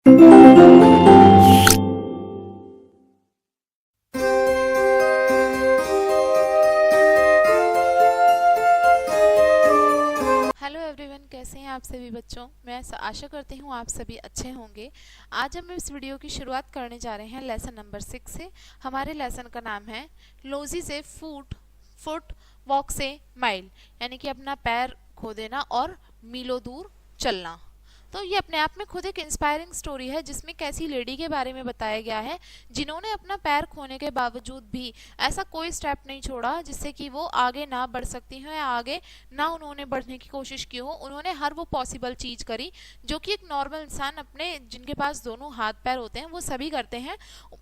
Hello everyone, कैसे हैं आप सभी बच्चों। मैं आशा करती हूँ आप सभी अच्छे होंगे। आज हम इस वीडियो की शुरुआत करने जा रहे हैं लेसन नंबर 6 से। हमारे लेसन का नाम है लोजी से फुट, फुट वॉक से माइल, यानी कि अपना पैर खो देना और मीलों दूर चलना। तो ये अपने आप में खुद एक इंस्पायरिंग स्टोरी है, जिसमें कैसी लेडी के बारे में बताया गया है जिन्होंने अपना पैर खोने के बावजूद भी ऐसा कोई स्टेप नहीं छोड़ा जिससे कि वो आगे ना बढ़ सकती हो या आगे ना उन्होंने बढ़ने की कोशिश की हो। उन्होंने हर वो पॉसिबल चीज करी जो कि एक नॉर्मल इंसान अपने, जिनके पास दोनों हाथ पैर होते हैं, वो सभी करते हैं।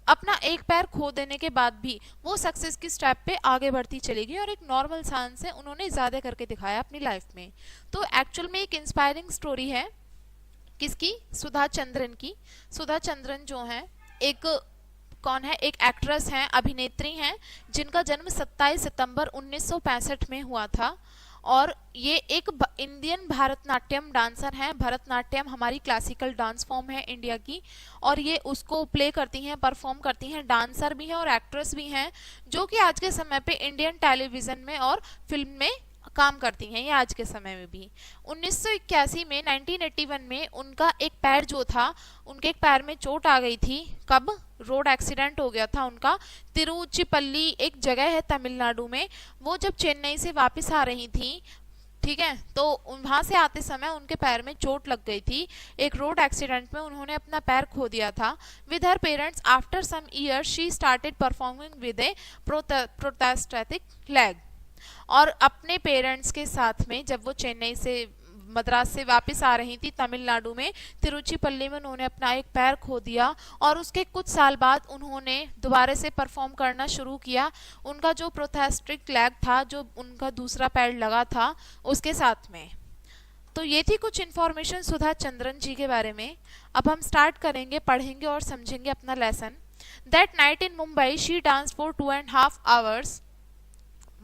अपना एक पैर खो देने के बाद भी वो सक्सेस की स्टेप पे आगे बढ़ती चली गई और एक नॉर्मल इंसान से उन्होंने ज्यादा करके दिखाया अपनी लाइफ में। तो एक्चुअल में एक इंस्पायरिंग स्टोरी है। किसकी? सुधा चंद्रन की। सुधा चंद्रन जो है एक कौन है? एक एक्ट्रेस हैं, अभिनेत्री हैं, जिनका जन्म 27 सितंबर 1965 में हुआ था। और ये एक इंडियन भरतनाट्यम डांसर हैं। भरतनाट्यम हमारी क्लासिकल डांस फॉर्म है इंडिया की, और ये उसको प्ले करती हैं, परफॉर्म करती हैं। डांसर भी हैं और एक्ट्रेस भी हैं, जो कि आज के समय पे इंडियन टेलीविजन में और फिल्म में काम करती हैं ये आज के समय में भी। 1981 में 1981 में उनका एक पैर जो था, उनके एक पैर में चोट आ गई थी। कब? रोड एक्सीडेंट हो गया था उनका। तिरुचिपल्ली एक जगह है तमिलनाडु में। वो जब चेन्नई से वापस आ रही थी, ठीक है, तो वहां से आते समय उनके पैर में चोट लग गई थी। एक रोड एक्सीडेंट में उन्होंने अपना पैर खो दिया था। With her parents after some years she started performing with a prosthetic leg. और अपने पेरेंट्स के साथ में जब वो चेन्नई से, मद्रास से वापस आ रही थी तमिलनाडु में, तिरुचिपल्ली में उन्होंने अपना एक पैर खो दिया और उसके कुछ साल बाद उन्होंने दोबारा से परफॉर्म करना शुरू किया। उनका जो प्रोस्थेटिक लेग था, जो उनका दूसरा पैर लगा था, उसके साथ में। तो ये थी कुछ इन्फॉर्मेशन सुधा चंद्रन जी के बारे में। अब हम स्टार्ट करेंगे, पढ़ेंगे और समझेंगे अपना lesson. That night in Mumbai she dance for 2.5 hours।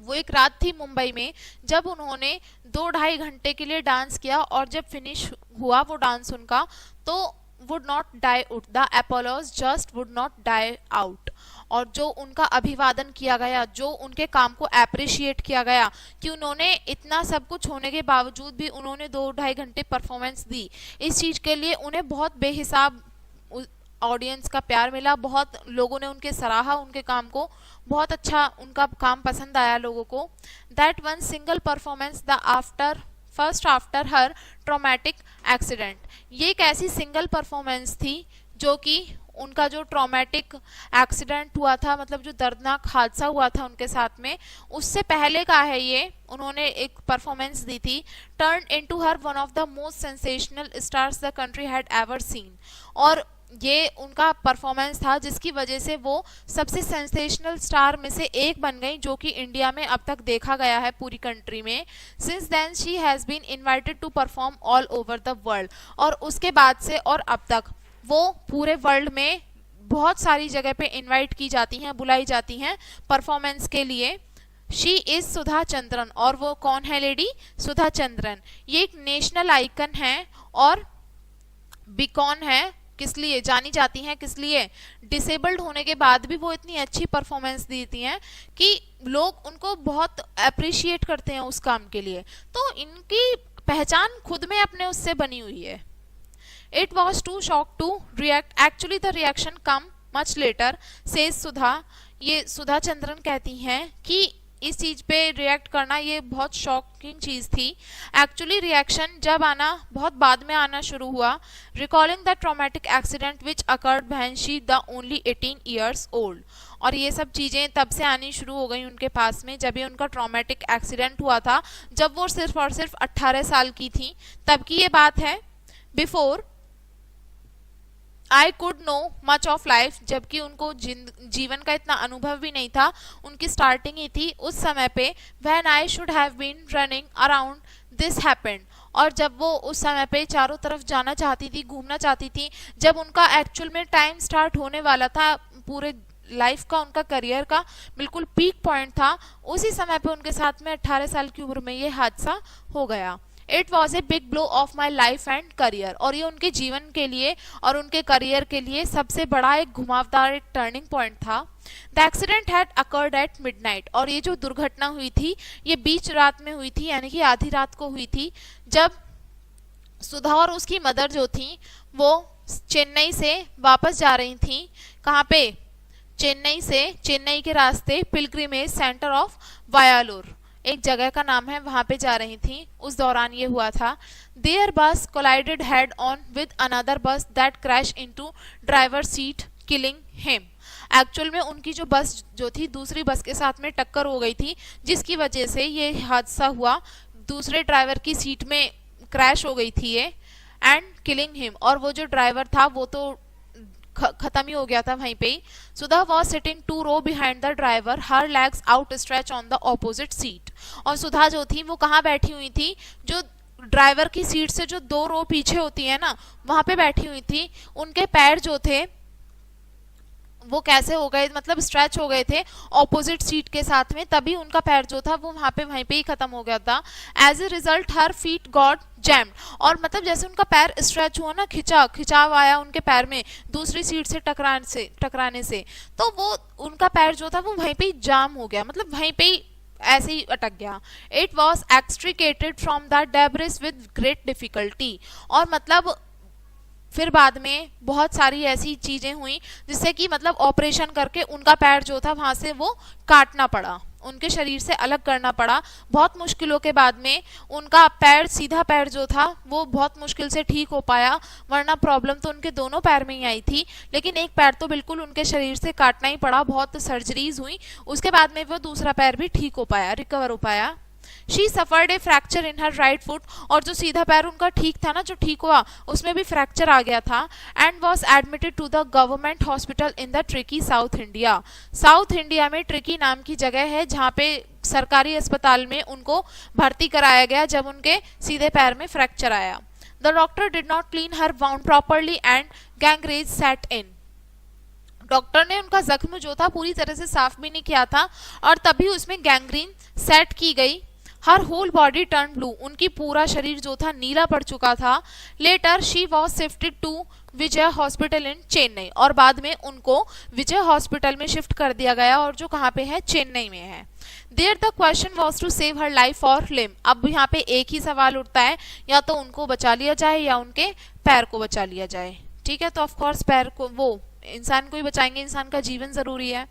वो एक रात थी मुंबई में जब उन्होंने 2-2.5 घंटे के लिए डांस किया, और जब फिनिश हुआ वो डांस उनका, तो would not die out, the applause just would not die out. और जो उनका अभिवादन किया गया, जो उनके काम को अप्रिशिएट किया गया कि उन्होंने इतना सब कुछ होने के बावजूद भी उन्होंने 2-2.5 घंटे परफॉर्मेंस दी, इस चीज के लिए उन्हें बहुत बेहिसाब ऑडियंस का प्यार मिला। बहुत लोगों ने उनके सराहा, उनके काम को, बहुत अच्छा उनका काम पसंद आया लोगों को। That one single performance the after her traumatic accident. ये एक ऐसी सिंगल परफॉर्मेंस थी जो कि उनका जो ट्रॉमेटिक एक्सीडेंट हुआ था, मतलब जो दर्दनाक हादसा हुआ था उनके साथ में, उससे पहले का है ये। उन्होंने एक परफॉर्मेंस दी थी। Turn into her one of the most sensational stars the country had ever seen. और ये उनका परफॉर्मेंस था जिसकी वजह से वो सबसे सेंसेशनल स्टार में से एक बन गई, जो कि इंडिया में अब तक देखा गया है पूरी कंट्री में। Since then she has been invited to perform all over the world. और उसके बाद से और अब तक वो पूरे वर्ल्ड में बहुत सारी जगह पे इनवाइट की जाती हैं, बुलाई जाती हैं परफॉर्मेंस के लिए। She is Sudha Chandran. और वो कौन है लेडी? सुधा चंद्रन। ये एक नेशनल आइकन है और बीकॉन है। किस लिए जानी जाती हैं? किस लिए? डिसेबल्ड होने के बाद भी वो इतनी अच्छी परफॉर्मेंस देती हैं कि लोग उनको बहुत अप्रिशिएट करते हैं उस काम के लिए। तो इनकी पहचान खुद में अपने उससे बनी हुई है। It was too shock to react, actually the reaction come much later, says Sudha. ये सुधा चंद्रन कहती हैं कि इस चीज पे रिएक्ट करना ये बहुत शॉकिंग चीज थी। एक्चुअली रिएक्शन जब आना बहुत बाद में आना शुरू हुआ। Recalling the traumatic accident which occurred when she the only 18 years old। और ये सब चीजें तब से आनी शुरू हो गई उनके पास में, जब ये उनका ट्रॉमेटिक एक्सीडेंट हुआ था, जब वो सिर्फ और सिर्फ 18 साल की थी, तब की ये बात है। Before I could know much of life, जबकि उनको जीवन का इतना अनुभव भी नहीं था, उनकी स्टार्टिंग ही थी उस समय पे। When I should have been running around this happened. और जब वो उस समय पे चारों तरफ जाना चाहती थी, घूमना चाहती थी, जब उनका एक्चुअल में टाइम स्टार्ट होने वाला था, पूरे लाइफ का, उनका करियर का बिल्कुल पीक पॉइंट था, उसी समय पे उनके साथ में 18 साल की उम्र में ये हादसा हो गया। It was a big blow of my life and career, और ये उनके जीवन के लिए और उनके करियर के लिए सबसे बड़ा एक घुमावदार, एक टर्निंग पॉइंट था। The accident had occurred at midnight, और ये जो दुर्घटना हुई थी ये बीच रात में हुई थी, यानी कि आधी रात को हुई थी, जब सुधा और उसकी मदर जो थी वो चेन्नई से वापस जा रही थी। कहाँ पे? चेन्नई से, चेन्नई के रास्ते पिलग्रिमेज सेंटर ऑफ वायालूर, एक जगह का नाम है, वहां पे जा रही थी। उस दौरान ये हुआ था। There bus collided head on with another bus that crash into driver seat killing him. Actual में उनकी जो बस जो थी दूसरी बस के साथ में टक्कर हो गई थी, जिसकी वजह से ये हादसा हुआ, दूसरे ड्राइवर की सीट में क्रैश हो गई थी ये, एंड किलिंग हिम, और वो जो ड्राइवर था वो तो खत्म ही हो गया था वहीं पे ही। Sudha was sitting 2 rows behind the driver, her legs out stretch on the opposite seat. और सुधा जो थी वो कहाँ बैठी हुई थी? जो ड्राइवर की सीट से जो 2 rows पीछे होती है ना, वहां पे बैठी हुई थी। उनके पैर जो थे वो कैसे हो गए, मतलब स्ट्रेच हो गए थे ऑपोजिट सीट के साथ में, तभी उनका पैर जो था वो वहां पे वहीं पे ही खत्म हो गया था। As a result her feet got jammed, और मतलब जैसे उनका पैर स्ट्रेच हुआ ना, खिंचाव आया उनके पैर में दूसरी सीट से टकराने से, तो वो उनका पैर जो था वो वहीं पे ही जाम हो गया, मतलब वहीं पे ही ऐसे ही अटक गया। It was extricated from the debris with great difficulty, और मतलब फिर बाद में बहुत सारी ऐसी चीजें हुई जिससे कि मतलब ऑपरेशन करके उनका पैर जो था वहां से वो काटना पड़ा, उनके शरीर से अलग करना पड़ा। बहुत मुश्किलों के बाद में उनका पैर, सीधा पैर जो था वो बहुत मुश्किल से ठीक हो पाया, वरना प्रॉब्लम तो उनके दोनों पैर में ही आई थी, लेकिन एक पैर तो बिल्कुल उनके शरीर से काटना ही पड़ा। बहुत सर्जरीज हुई, उसके बाद में वो दूसरा पैर भी ठीक हो पाया, रिकवर हो पाया। She suffered A fracture in her right foot, और जो सीधा पैर उनका ठीक था ना, जो ठीक हुआ, उसमें भी फ्रैक्चर आ गया था। And was admitted to the government hospital in the Trichy South India. South India में ट्रिकी नाम की जगह है जहाँ पे सरकारी अस्पताल में उनको भर्ती कराया गया जब उनके सीधे पैर में फ्रैक्चर आया। The doctor did not clean her wound properly and gangrene set in. Doctor ने उनका जख्म जो था पूरी तरह से साफ भी नहीं किया था, और तभी उसमें गैंग्रीन सेट की गई। Her whole body turn blue, उनकी पूरा शरीर जो था नीला पड़ चुका था। Later she was shifted to Vijay hospital in Chennai, और बाद में उनको विजय हॉस्पिटल में शिफ्ट कर दिया गया, और जो कहाँ पे है? चेन्नई में है। There the question was to save her life और लिम। अब यहाँ पे एक ही सवाल उठता है, या तो उनको बचा लिया जाए या उनके पैर को बचा लिया जाए। ठीक है, तो ऑफकोर्स पैर को, वो इंसान को ही बचाएंगे, इंसान का जीवन जरूरी है।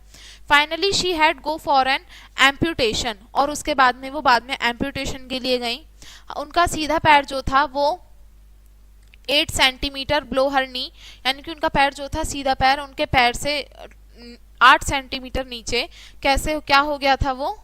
Finally she had go for an amputation, और उसके बाद में वो बाद में एम्प्यूटेशन के लिए गई। उनका सीधा पैर जो था वो 8 सेंटीमीटर बिलो हर नी, यानी कि उनका पैर जो था, सीधा पैर उनके पैर से 8 सेंटीमीटर नीचे कैसे, क्या हो गया था? वो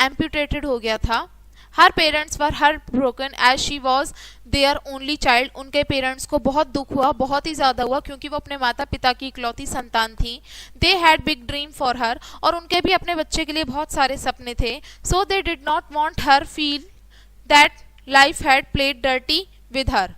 एम्प्यूटेटेड हो गया था। Her parents were heartbroken as she was their only child, उनके पेरेंट्स को बहुत दुख हुआ, बहुत ही ज्यादा हुआ, क्योंकि वो अपने माता पिता की इकलौती संतान थी। They had big dream for her, और उनके भी अपने बच्चे के लिए बहुत सारे सपने थे। So they did not want her feel that life had played dirty with her,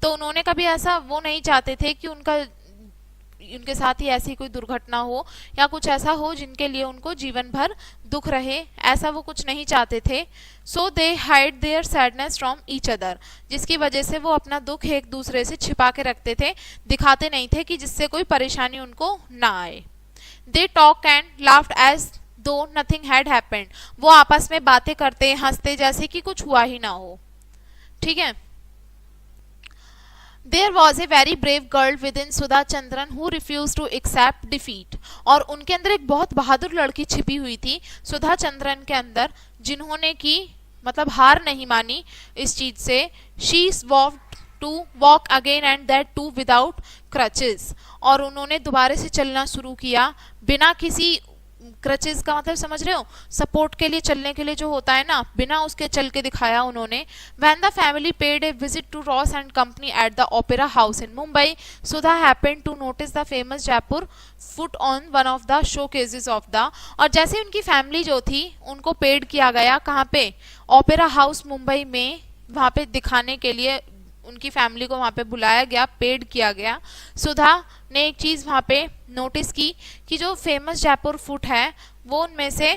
तो उन्होंने कभी ऐसा वो नहीं चाहते थे कि उनके साथ ही ऐसी कोई दुर्घटना हो या कुछ ऐसा हो जिनके लिए उनको जीवन भर दुख रहे, ऐसा वो कुछ नहीं चाहते थे। So they hide their sadness from each other, जिसकी वजह से वो अपना दुख एक दूसरे से छिपा के रखते थे, दिखाते नहीं थे कि जिससे कोई परेशानी उनको ना आए। They talk and laughed as though nothing had happened, वो आपस में बातें करते हंसते जैसे कि कुछ हुआ ही ना हो। ठीक है। There was a very brave girl within Sudha Chandran who refused to accept defeat, और उनके अंदर एक बहुत बहादुर लड़की छिपी हुई थी सुधा चंद्रन के अंदर, जिन्होंने की मतलब हार नहीं मानी इस चीज से। She vowed to walk again and that too without crutches, और उन्होंने दोबारा से चलना शुरू किया बिना किसी क्रचेस का मतलब समझ रहे हो, सपोर्ट के लिए, चलने के लिए जो होता है ना, बिना उसके चल के दिखाया उन्होंने। When the family paid a visit to Ross and Company at the Opera House in Mumbai, Sudha happened to notice the famous Jaipur foot on one of the showcases of the, और जैसे उनकी family जो थी उनको paid किया गया, कहाँ पे? ओपेरा हाउस मुंबई में, वहां पे दिखाने के लिए उनकी फैमिली को वहां पे बुलाया गया, पेड किया गया। सुधा ने एक चीज वहां पे नोटिस की कि जो फेमस जयपुर फुट है वो उनमें से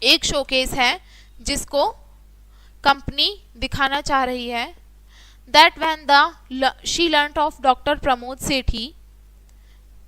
एक शोकेस है जिसको कंपनी दिखाना चाह रही है that when the she learned of doctor Pramod Sethi,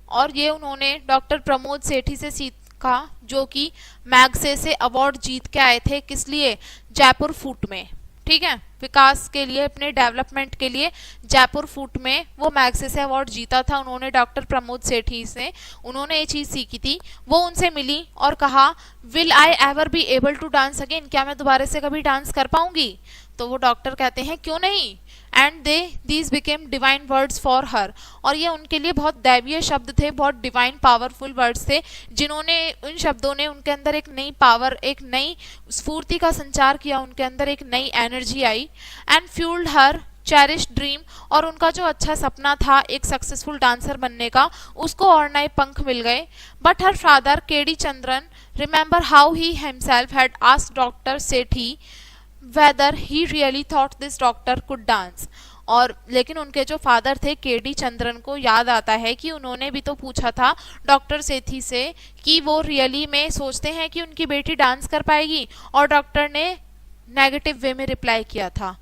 और ये उन्होंने डॉक्टर प्रमोद सेठी से सीखा जो कि मैग्से से अवार्ड जीत के आए थे। किस लिए? जयपुर फूट में, ठीक है, विकास के लिए, अपने डेवलपमेंट के लिए जयपुर फूट में वो मैग्से से अवार्ड जीता था उन्होंने डॉक्टर प्रमोद सेठी से। उन्होंने ये चीज़ सीखी थी। वो उनसे मिली और कहा will I ever be able to dance again, क्या मैं दोबारा से कभी डांस कर पाऊंगी? तो वो डॉक्टर कहते हैं क्यों नहीं, and these became divine words for her, और ये उनके लिए बहुत दैवीय शब्द थे, बहुत डिवाइन पावरफुल वर्ड्स थे, जिन्होंने, उन शब्दों ने उनके अंदर एक नई पावर, एक नई स्फूर्ति का संचार किया, उनके अंदर एक नई energy I, and fuelled her cherish dream, और उनका जो अच्छा सपना था एक सक्सेसफुल डांसर बनने का, उसको और नए पंख मिल गए। But her father KD Chandran remember how he himself had asked doctor Sethi whether he really thought this doctor could dance, और लेकिन उनके जो फादर थे केडी चंद्रन को याद आता है कि उन्होंने भी तो पूछा था डॉक्टर सेठी से कि वो रियली में सोचते हैं कि उनकी बेटी डांस कर पाएगी, और डॉक्टर ने नेगेटिव वे में रिप्लाई किया था।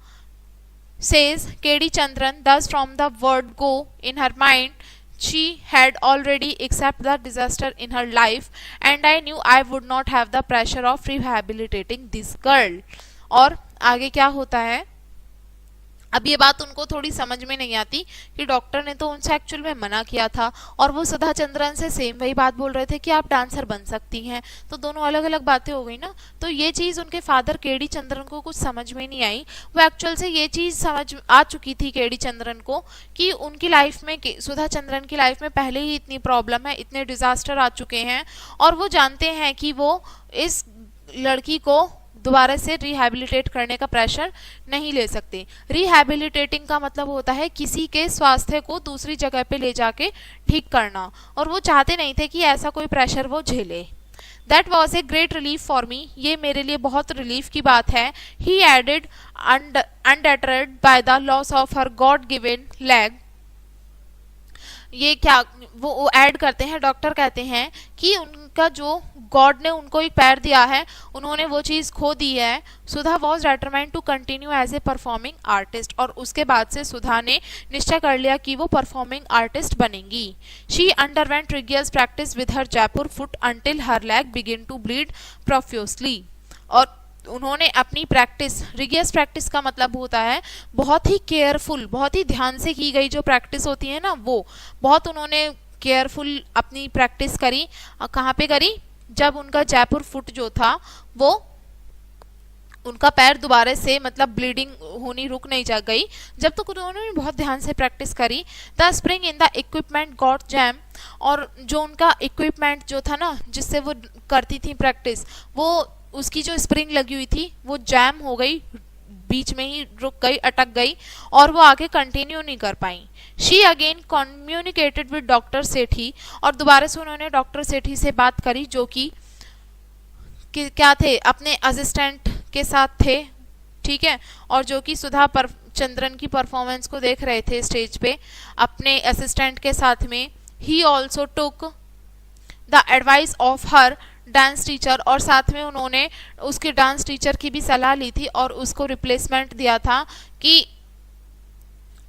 Says KD Chandran, thus from the word go in her mind she had already accepted the disaster in her life and I knew I would not have the pressure of rehabilitating this girl। और आगे क्या होता है, अब ये बात उनको थोड़ी समझ में नहीं आती कि डॉक्टर ने तो उनसे एक्चुअल में मना किया था और वो सुधा चंद्रन से सेम वही बात बोल रहे थे कि आप डांसर बन सकती हैं, तो दोनों अलग अलग बातें हो गई ना। तो ये चीज़ उनके फादर केडी चंद्रन को कुछ समझ में नहीं आई। वो एक्चुअल से ये चीज़ समझ आ चुकी थी केडी चंद्रन को कि उनकी लाइफ में, सुधा चंद्रन की लाइफ में पहले ही इतनी प्रॉब्लम है, इतने डिजास्टर आ चुके हैं, और वो जानते हैं कि वो इस लड़की को दोबारा से रिहैबिलिटेट करने का प्रेशर नहीं ले सकते। रिहैबिलिटेटिंग का मतलब होता है किसी के स्वास्थ्य को दूसरी जगह पे ले जाके ठीक करना, और वो चाहते नहीं थे कि ऐसा कोई प्रेशर वो झेले। That was a great relief for me, ये मेरे लिए बहुत रिलीफ की बात है। He added undeterred by the loss of her god given leg, ये क्या वो ऐड करते हैं, डॉक्टर कहते हैं कि उनका जो गॉड ने उनको एक पैर दिया है, उन्होंने वो चीज़ खो दी है। Sudha was determined to continue as a performing artist, और उसके बाद से सुधा ने निश्चय कर लिया कि वो परफॉर्मिंग आर्टिस्ट बनेंगी। She underwent rigorous practice with her Jaipur foot until her leg begin to bleed profusely, और उन्होंने अपनी प्रैक्टिस, रिगियस प्रैक्टिस का मतलब होता है बहुत ही केयरफुल, बहुत ही ध्यान से की गई जो प्रैक्टिस होती है ना, वो बहुत उन्होंने केयरफुल अपनी प्रैक्टिस करी। कहाँ पे करी? जब उनका जयपुर फुट जो था वो, उनका पैर दोबारा से मतलब ब्लीडिंग होनी रुक नहीं जा गई, जब तक उन्होंने बहुत ध्यान से प्रैक्टिस करी। The spring in the equipment got jam, और जो उनका इक्विपमेंट जो था ना जिससे वो करती थी प्रैक्टिस, वो उसकी जो स्प्रिंग लगी हुई थी वो जैम हो गई, बीच में ही रुक गई, अटक गई, और वो आगे कंटिन्यू नहीं कर पाई। She again communicated with doctor Sethi, और दोबारा से उन्होंने डॉक्टर सेठी से बात करी जो कि क्या थे, अपने असिस्टेंट के साथ थे, ठीक है, और जो कि सुधा चंद्रन की परफॉर्मेंस को देख रहे थे स्टेज पे अपने असिस्टेंट के साथ में। He also took the advice of her dance teacher, और साथ में उन्होंने उसके डांस टीचर की भी सलाह ली थी और उसको रिप्लेसमेंट दिया था कि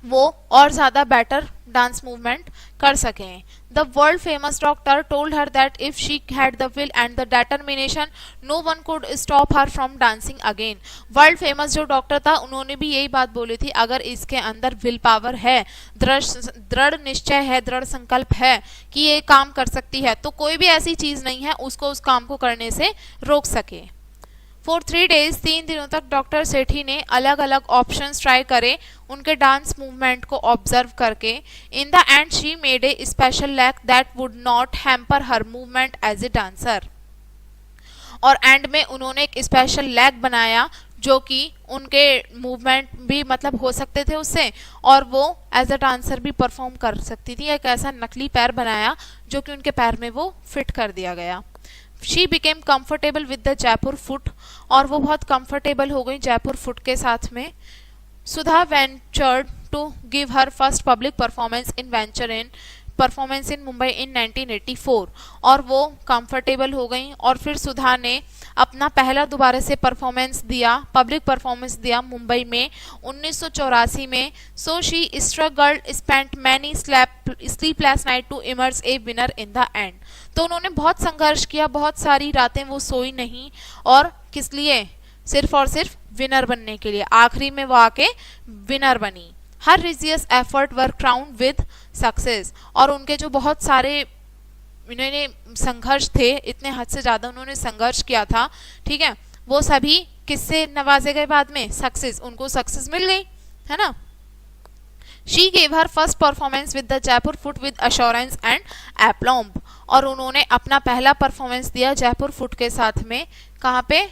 वो और ज़्यादा बेटर डांस मूवमेंट कर सकें। The world famous doctor told her that if she had the will and the determination no one could stop her from dancing again. World famous जो डॉक्टर था उन्होंने भी यही बात बोली थी, अगर इसके अंदर विल पावर है, दृढ़ निश्चय है, दृढ़ संकल्प है कि ये काम कर सकती है, तो कोई भी ऐसी चीज़ नहीं है उसको उस काम को करने से रोक सके। फॉर 3 days 3 दिनों तक डॉक्टर सेठी ने अलग अलग ऑप्शंस ट्राई करे उनके डांस मूवमेंट को ऑब्जर्व करके। In the end she made a special leg that would not hamper her movement as a dancer, और एंड में उन्होंने एक स्पेशल लेग बनाया जो कि उनके मूवमेंट भी मतलब हो सकते थे उससे, और वो एज अ डांसर भी परफॉर्म कर सकती थी। एक ऐसा नकली पैर बनाया जो कि उनके पैर में वो फिट कर दिया गया। She became comfortable with the Jaipur foot, और वो बहुत कंफर्टेबल हो गई जयपुर फुट के साथ में। Sudha ventured to give her first public performance in venture in performance in Mumbai in 1984 और वो कंफर्टेबल हो गई और फिर सुधा ने अपना पहला दोबारा से परफॉर्मेंस दिया, पब्लिक परफॉर्मेंस दिया मुंबई में 1984 में. So she struggled, spent many sleepless night to emerge a winner in the end. तो उन्होंने बहुत संघर्ष किया, बहुत सारी रातें वो सोई नहीं, और किस लिए? सिर्फ और सिर्फ विनर बनने के लिए. आखिरी में वो आके विनर बनी. Her rigorous effort were crowned with success. और उनके जो बहुत सारे इन्होंने संघर्ष थे, इतने हद से ज्यादा उन्होंने संघर्ष किया था, ठीक है, वो सभी किससे नवाजे गए बाद में? सक्सेस. उनको सक्सेस मिल गई, है ना. She gave her first performance with the Jaipur foot with assurance and aplomb. और उन्होंने अपना पहला परफॉर्मेंस दिया जयपुर फुट के साथ में. कहाँ पे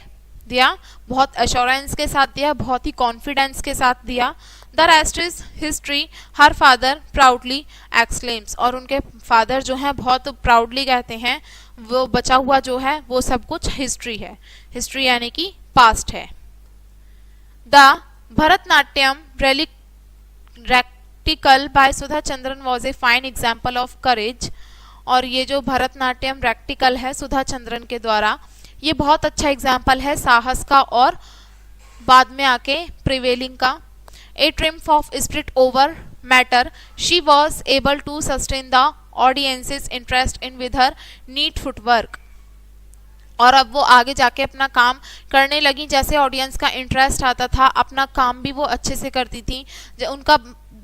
दिया? बहुत अश्योरेंस के साथ दिया, बहुत ही कॉन्फिडेंस के साथ दिया. The rest is history, her father proudly exclaims. और उनके फादर जो हैं बहुत प्राउडली कहते हैं, वो बचा हुआ जो है वो सब कुछ हिस्ट्री है. हिस्ट्री यानी कि पास्ट है. The Bharatanatyam recital by Sudha Chandran was a fine example of courage. और ये जो भरतनाट्यम रेक्टिकल है सुधा चंद्रन के द्वारा, ये बहुत अच्छा एग्जाम्पल है साहस का और बाद में आके प्रिवेलिंग का. A triumph of spirit over matter, she was able to sustain the audience's interest in with her neat footwork. और अब वो आगे जाके अपना काम करने लगी, जैसे ऑडियंस का इंटरेस्ट आता था, अपना काम भी वो अच्छे से करती थी. उनका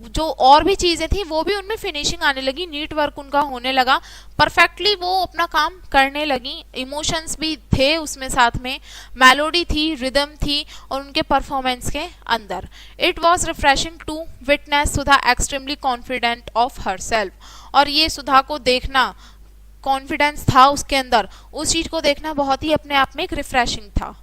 जो और भी चीजें थी वो भी उनमें फिनिशिंग आने लगी, नीट वर्क उनका होने लगा, परफेक्टली वो अपना काम करने लगी. इमोशंस भी थे उसमें, साथ में मेलोडी थी, रिदम थी और उनके परफॉर्मेंस के अंदर. It was refreshing to witness Sudha extremely confident of herself. और ये सुधा को देखना, कॉन्फिडेंस था उसके अंदर, उस चीज को देखना बहुत ही अपने आप में एक रिफ्रेशिंग था.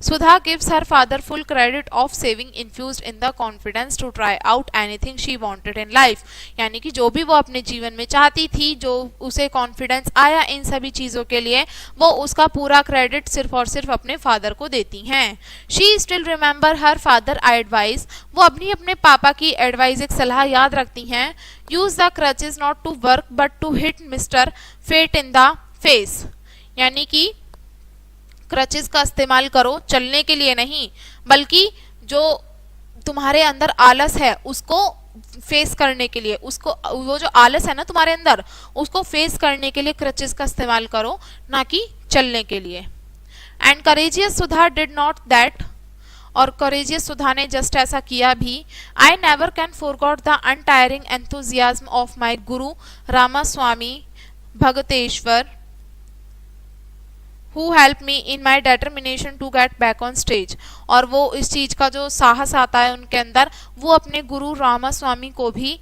Sudha gives her father full credit of saving infused in the confidence to try out anything she wanted in life. यानी कि जो भी वो अपने जीवन में चाहती थी, जो उसे कॉन्फिडेंस आया इन सभी चीज़ों के लिए, वो उसका पूरा क्रेडिट सिर्फ और सिर्फ अपने फादर को देती हैं. She still remember her father advice. वो अपने पापा की एडवाइस, एक सलाह याद रखती हैं. Use the crutches not to work but to hit Mr. Fate in the face. यानी कि क्रचेस का इस्तेमाल करो चलने के लिए नहीं, बल्कि जो तुम्हारे अंदर आलस है उसको फेस करने के लिए, उसको, वो जो आलस है ना तुम्हारे अंदर, उसको फेस करने के लिए क्रचेस का इस्तेमाल करो, ना कि चलने के लिए. And courageous Sudha did not that. और करेजियस सुधा ने जस्ट ऐसा किया भी. I never can forgot the untiring enthusiasm of my guru Ramaswamy भगतेश्वर who helped me in my determination to get back on stage. और वो इस चीज का जो साहस आता है उनके अंदर, वो अपने गुरु रामास्वामी को भी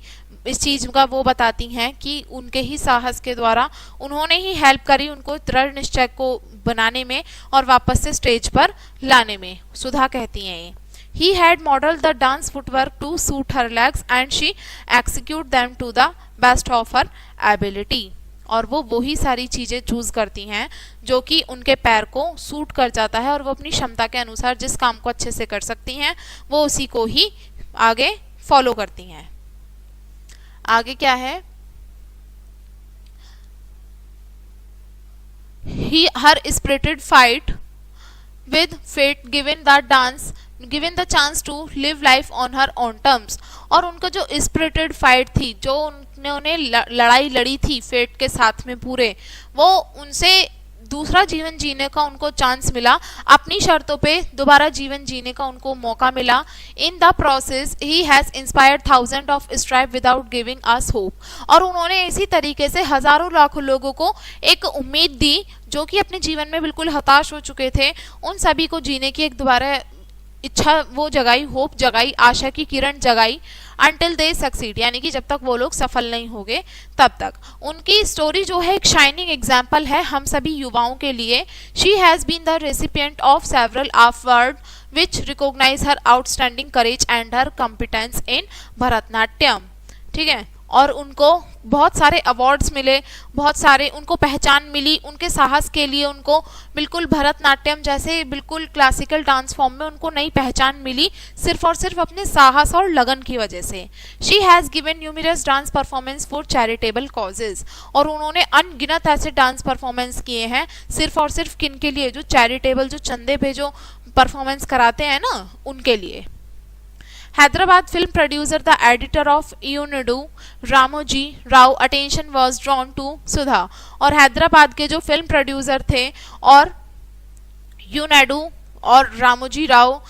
इस चीज का वो बताती हैं कि उनके ही साहस के द्वारा उन्होंने ही हेल्प करी उनको दृढ़ निश्चय को बनाने में और वापस से स्टेज पर लाने में. सुधा कहती हैं ये, He had modeled the dance footwork to suit her legs and she executed them to the best of her ability. और वो वही सारी चीजें चूज करती हैं जो कि उनके पैर को सूट कर जाता है, और वो अपनी क्षमता के अनुसार जिस काम को अच्छे से कर सकती हैं वो उसी को ही आगे फॉलो करती हैं. आगे क्या है? Her spirited fight with fate given the chance to live life on her own terms. और उनका जो स्पिरिटेड फाइट थी, जो उन्हें लड़ाई लड़ी थी फेट के साथ में पूरे, वो उनसे दूसरा जीवन जीने का उनको चांस मिला, अपनी शर्तों पे दोबारा जीवन जीने का उनको मौका मिला. In the process he has inspired thousand of strive without giving us hope. और उन्होंने इसी तरीके से हजारों लाखों लोगों को एक उम्मीद दी, जो कि अपने जीवन में बिल्कुल हताश हो चुके थे, उन सभी को जीने की एक दोबारा इच्छा वो जगाई, होप जगाई, आशा की किरण जगाई. Until they succeed, यानी कि जब तक वो लोग सफल नहीं होंगे तब तक. उनकी स्टोरी जो है एक शाइनिंग एग्जाम्पल है हम सभी युवाओं के लिए. She has been the recipient of several awards which recognize her outstanding courage and her competence in Bharatanatyam. ठीक है, और उनको बहुत सारे अवार्ड्स मिले, बहुत सारे उनको पहचान मिली उनके साहस के लिए। उनको बिल्कुल भरतनाट्यम जैसे बिल्कुल क्लासिकल डांस फॉर्म में उनको नई पहचान मिली सिर्फ और सिर्फ अपने साहस और लगन की वजह से। She has given numerous dance performance for charitable causes, और उन्होंने अनगिनत ऐसे डांस परफॉर्मेंस किए हैं सिर्फ और सिर्फ किन के लिए, जो चैरिटेबल, जो चंदे पे जो परफॉर्मेंस कराते हैं ना, उनके लिए। Hyderabad film producer, the editor of Iyunudu, Ramoji Rao, attention was drawn to Sudha। और हैदराबाद के जो फिल्म प्रोड्यूसर थे और यूनाडू और रामोजी राव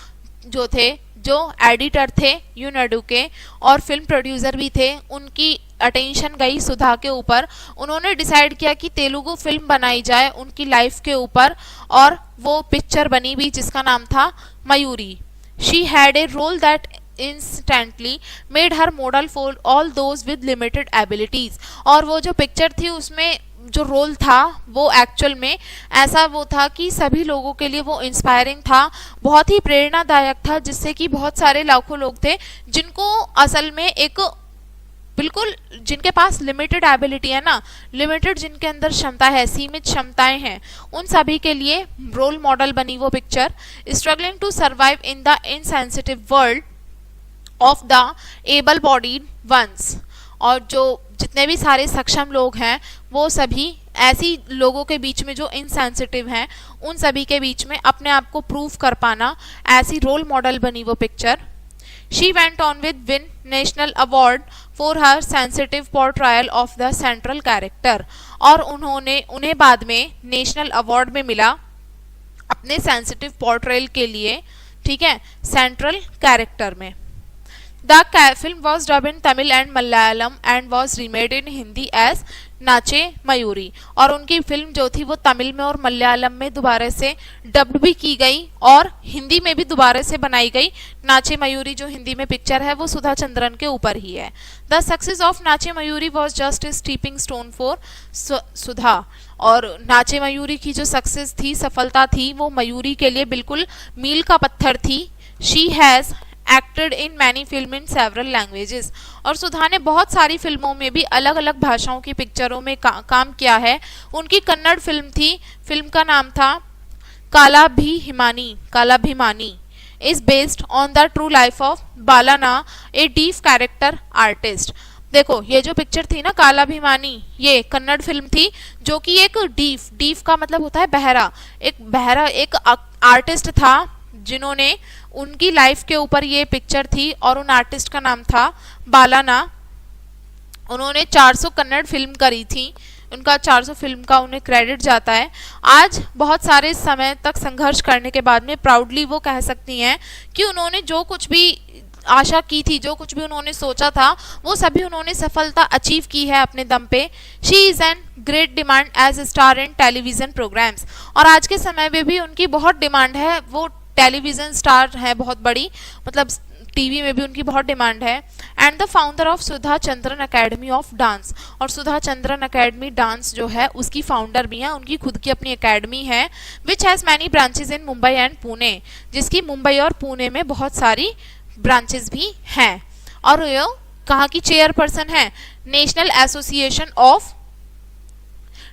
जो थे, जो एडिटर थे यूनाडू के और फिल्म प्रोड्यूसर भी थे, उनकी अटेंशन गई सुधा के ऊपर। उन्होंने डिसाइड किया कि तेलुगु फिल्म बनाई जाए उनकी लाइफ के ऊपर, और वो पिक्चर बनी भी जिसका नाम था Mayuri. She had a role that instantly made her model for all those with limited abilities। और वो जो पिक्चर थी उसमें जो रोल था वो एक्चुअल में ऐसा वो था कि सभी लोगों के लिए वो इंस्पायरिंग था, बहुत ही प्रेरणादायक था, जिससे कि बहुत सारे लाखों लोग थे जिनको असल में एक बिल्कुल जिनके पास लिमिटेड एबिलिटी है ना, लिमिटेड जिनके अंदर क्षमता है, सीमित क्षमताएं हैं, उन सभी के लिए रोल मॉडल बनी वो पिक्चर। Struggling to survive in the insensitive world of the able bodied ones. और जो जितने भी सारे सक्षम लोग हैं वो सभी ऐसी लोगों के बीच में जो इनसेंसिटिव हैं, उन सभी के बीच में अपने आप को प्रूव कर पाना, ऐसी रोल मॉडल बनी वो पिक्चर। She went on with win national award for her sensitive portrayal of the central character. और उन्हें बाद में नेशनल अवार्ड में मिला अपने सेंसिटिव पोर्ट्रेयल के लिए, ठीक है, सेंट्रल कैरेक्टर में। The film was dubbed in Tamil and Malayalam and was remade in Hindi as नाचे मयूरी। और उनकी फिल्म जो थी वो तमिल में और मलयालम में दोबारा से डब्ड भी की गई और हिंदी में भी दोबारा से बनाई गई। नाचे मयूरी जो हिंदी में पिक्चर है वो सुधा चंद्रन के ऊपर ही है। The success of Nache Mayuri was just a stepping stone for Sudha. और नाचे मयूरी की जो सक्सेस थी, सफलता थी, वो मयूरी के लिए बिल्कुल मील का पत्थर थी। She has acted in many film in several languages. और सुधा ने बहुत सारी फिल्मों में भी अलग अलग भाषाओं की पिक्चरों में काम किया है। उनकी कन्नड़ फिल्म थी, फिल्म का नाम था Kalabhimani is based on the true life of Balana, a deaf character artist. देखो ये जो पिक्चर थी ना कालाभिमानी, ये कन्नड़ फिल्म थी जो कि एक डीफ का मतलब होता है बहरा, एक आर्टिस्ट था जिन्होंने उनकी लाइफ के ऊपर ये पिक्चर थी और उन आर्टिस्ट का नाम था बालाना। उन्होंने 400 कन्नड़ फिल्म करी थी, उनका 400 फिल्म का उन्हें क्रेडिट जाता है। आज बहुत सारे समय तक संघर्ष करने के बाद में प्राउडली वो कह सकती हैं कि उन्होंने जो कुछ भी आशा की थी, जो कुछ भी उन्होंने सोचा था, वो सभी उन्होंने सफलता अचीव की है अपने दम पे। She is in great demand as star in television programmes. और आज के समय में भी उनकी बहुत डिमांड है, वो टेलीविजन स्टार है बहुत बड़ी, मतलब टीवी में भी उनकी बहुत डिमांड है। And the founder of Sudha Chandran academy of dance. और सुधा चंद्रन अकेडमी डांस जो है उसकी फाउंडर भी हैं, उनकी खुद की अपनी अकेडमी है, which has many branches in Mumbai and Pune, जिसकी मुंबई और पुणे में बहुत सारी ब्रांचेस भी हैं। और ये कहाँ की चेयरपर्सन है, national association of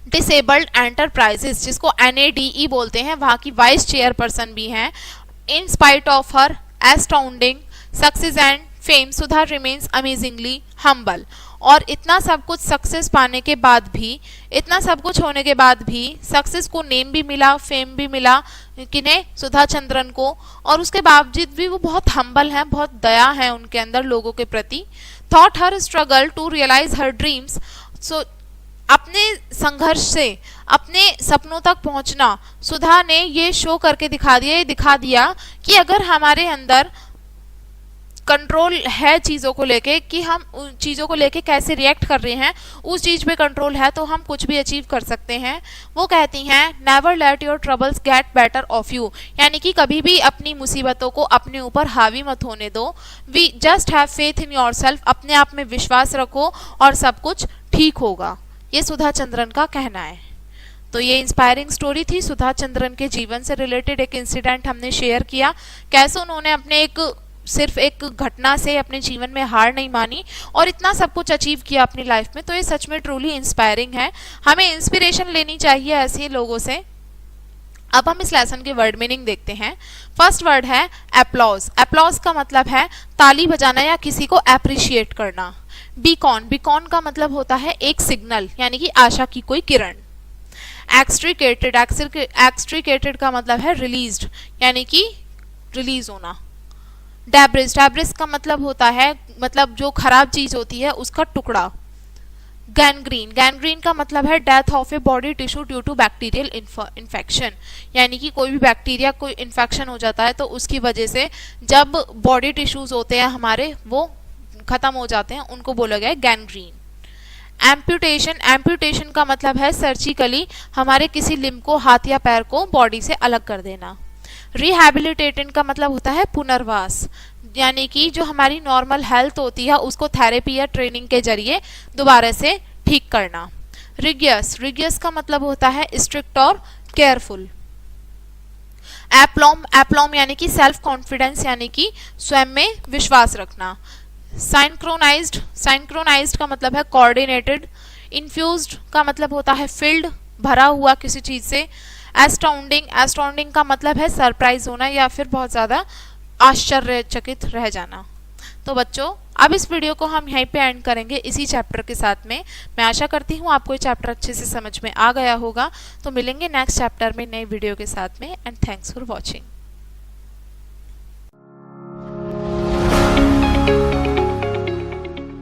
disabled enterprises, जिसको NADE बोलते हैं, वहाँ की वाइस चेयरपर्सन भी हैं। In spite of her astounding success and fame, Sudha remains amazingly humble. और इतना सब कुछ सक्सेस पाने के बाद भी, इतना सब कुछ होने के बाद भी, सक्सेस को नेम भी मिला, फेम भी मिला, किन्हें, सुधा चंद्रन को, और उसके बावजूद भी वो बहुत हम्बल हैं, बहुत दया है उनके अंदर लोगों के प्रति। Thought her struggle to realise her dreams. So अपने संघर्ष से अपने सपनों तक पहुंचना, सुधा ने ये शो करके दिखा दिया कि अगर हमारे अंदर कंट्रोल है चीज़ों को लेके, कि हम उन चीज़ों को लेके कैसे रिएक्ट कर रहे हैं, उस चीज़ पे कंट्रोल है तो हम कुछ भी अचीव कर सकते हैं। वो कहती हैं never let your troubles get better of you, यानी कि कभी भी अपनी मुसीबतों को अपने ऊपर हावी मत होने दो। We just have faith in yourself, अपने आप में विश्वास रखो और सब कुछ ठीक होगा। ये सुधा चंद्रन का कहना है। तो ये इंस्पायरिंग स्टोरी थी, सुधा चंद्रन के जीवन से रिलेटेड एक इंसिडेंट हमने शेयर किया, कैसे उन्होंने अपने एक सिर्फ एक घटना से अपने जीवन में हार नहीं मानी और इतना सब कुछ अचीव किया अपनी लाइफ में, तो ये सच में ट्रूली इंस्पायरिंग है। हमें इंस्पिरेशन लेनी चाहिए ऐसे लोगों से। अब हम इस लेसन के वर्ड मीनिंग देखते हैं। फर्स्ट वर्ड है एप्लॉज। एप्लॉज का मतलब है ताली बजाना या किसी को एप्रिशिएट करना। बीकॉन, बीकॉन का मतलब होता है एक सिग्नल यानी कि आशा की कोई किरण। एक्सट्रिकेटेड, एक्सट्रिकेटेड का मतलब है रिलीज्ड यानी कि रिलीज होना। डेब्रिस, डेब्रिस का मतलब होता है मतलब जो खराब चीज होती है उसका टुकड़ा। गैंग्रीन, गैंग्रीन का मतलब है death of a body tissue due to bacterial infection, यानी कि कोई भी बैक्टीरिया कोई इन्फेक्शन हो जाता है तो उसकी वजह से जब बॉडी टिश्यूज होते हैं हमारे वो खत्म हो जाते हैं, उनको बोला गया है गैंग्रीन। एम्प्यूटेशन, एम्प्यूटेशन का मतलब है सर्जिकली हमारे किसी लिम्ब को, हाथ या पैर को बॉडी से अलग कर देना। रिहैबिलिटेटेड का मतलब होता है पुनर्वास, यानी कि जो हमारी नॉर्मल हेल्थ होती है उसको थेरेपी या ट्रेनिंग के जरिए दोबारा से ठीक करना। रिगियस, रिगियस का मतलब होता है स्ट्रिक्ट और केयरफुल। एप्लॉम, एप्लॉम यानी कि सेल्फ कॉन्फिडेंस यानी कि स्वयं में विश्वास रखना। साइंक्रोनाइज्ड, साइंक्रोनाइज्ड का मतलब है कोऑर्डिनेटेड। इन्फ्यूज्ड का मतलब होता है फिल्ड, भरा हुआ किसी चीज से। एस्टाउंडिंग, एस्टाउंडिंग का मतलब है सरप्राइज होना या फिर बहुत ज्यादा आश्चर्यचकित रह जाना। तो बच्चों अब इस वीडियो को हम यहीं पे एंड करेंगे इसी चैप्टर के साथ में। मैं आशा करती हूँ आपको ये चैप्टर अच्छे से समझ में आ गया होगा। तो मिलेंगे नेक्स्ट चैप्टर में नए वीडियो के साथ में, एंड थैंक्स फॉर वॉचिंग।